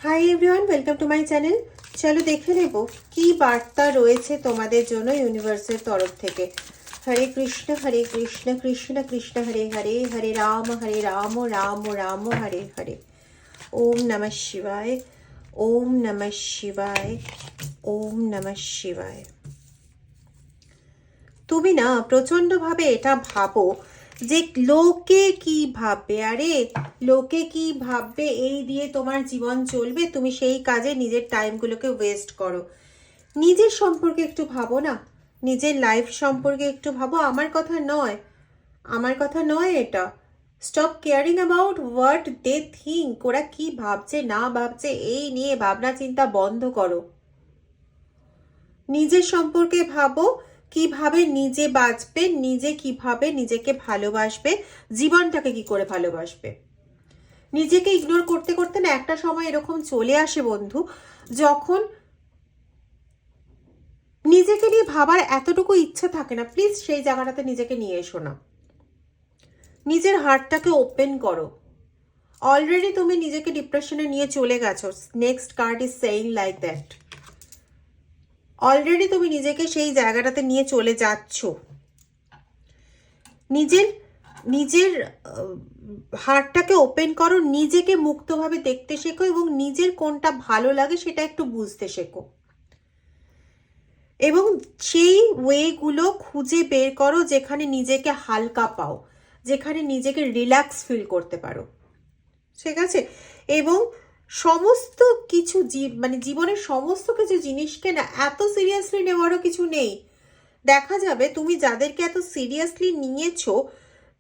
Hi everyone, welcome to my channel. চলো দেখে নেব কি বার্তা রয়েছে তোমাদের জন্য ইউনিভার্সের তরফ থেকে। হরে কৃষ্ণ কৃষ্ণ কৃষ্ণ হরে হরে, হরে রাম রাম রাম হরে হরে। ওম নমঃ শিবায়, ওম নমঃ শিবায়, ওম নমঃ শিবায়। তুমি না প্রচণ্ডভাবে এটা ভাবো যে লোকে কি ভাববে, আরে লোকে কি ভাববে এই দিয়ে তোমার জীবন চলবে। তুমি সেই কাজে নিজের টাইমগুলোকে ওয়েস্ট করো। নিজের সম্পর্কে একটু ভাবো না, নিজের লাইফ সম্পর্কে একটু ভাবো। আমার কথা নয় এটা। Stop caring about what they think. ওরা কি ভাবছে না ভাবছে এই নিয়ে ভাবনা চিন্তা বন্ধ করো। নিজের সম্পর্কে ভাবো, কিভাবে নিজে বাঁচবে, নিজে কিভাবে নিজেকে ভালোবাসবে, জীবনটাকে কি করে ভালোবাসবে। নিজেকে ইগনোর করতে করতে না একটা সময় এরকম চলে আসে বন্ধু, যখন নিজেকে নিয়ে ভাবার এতটুকু ইচ্ছা থাকে না। প্লিজ সেই জায়গাটাতে নিজেকে নিয়ে এসো না। নিজের হার্টটাকে ওপেন করো। অলরেডি তুমি নিজেকে ডিপ্রেশনে নিয়ে চলে গেছো। Next card is saying like that. Already তুমি নিজেকে সেই জায়গাটাতে নিয়ে চলে যাচ্ছ। নিজের হার্টটাকে ওপেন করো, নিজেকে মুক্তভাবে দেখতে শেখো এবং নিজের কোনটা ভালো লাগে সেটা একটু বুঝতে শেখো এবং সেই ওয়েগুলো খুঁজে বের করো যেখানে নিজেকে হালকা পাও, যেখানে নিজেকে রিল্যাক্স ফিল করতে পারো, ঠিক আছে। এবং সমস্ত কিছু জীবনের সমস্ত কিছু জিনিসকে না এত সিরিয়াসলি নেওয়ারও কিছু নেই। দেখা যাবে তুমি যাদেরকে এত সিরিয়াসলি নিয়েছো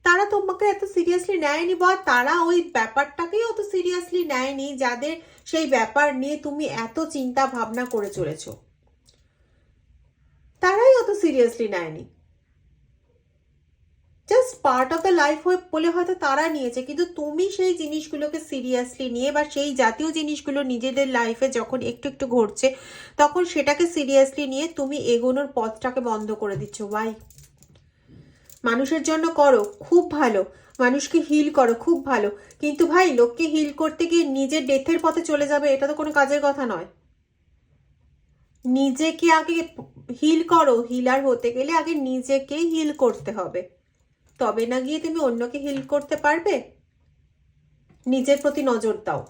তারা তোমাকে এত সিরিয়াসলি নেয়নি, বা তারা ওই ব্যাপারটাকেই অত সিরিয়াসলি নেয়নি যাদের সেই ব্যাপার নিয়ে তুমি এত চিন্তা ভাবনা করে চলেছো। তারাই অত সিরিয়াসলি নেয়নি। Just part of the life বলে হয়তো তারা নিয়েছে, কিন্তু তুমি সেই জিনিসগুলোকে সিরিয়াসলি নিয়ে বা সেই জাতীয় জিনিসগুলো নিজেদের লাইফে যখন একটু একটু ঘটছে তখন সেটাকে সিরিয়াসলি নিয়ে তুমি এগোনোর পথটাকে বন্ধ করে দিচ্ছ। ওয়াই? মানুষের জন্য করো, খুব ভালো, মানুষকে হিল করো, খুব ভালো, কিন্তু ভাই লোককে হিল করতে গিয়ে নিজের ডেথের পথে চলে যাবে, এটা তো কোনো কাজের কথা নয়। নিজেকে আগে হিল করো। হিলার হতে গেলে আগে নিজেকে হিল করতে হবে, তবে না গিয়ে তুমি অন্যকে হিল করতে পারবে। নিজের প্রতি নজর দাও।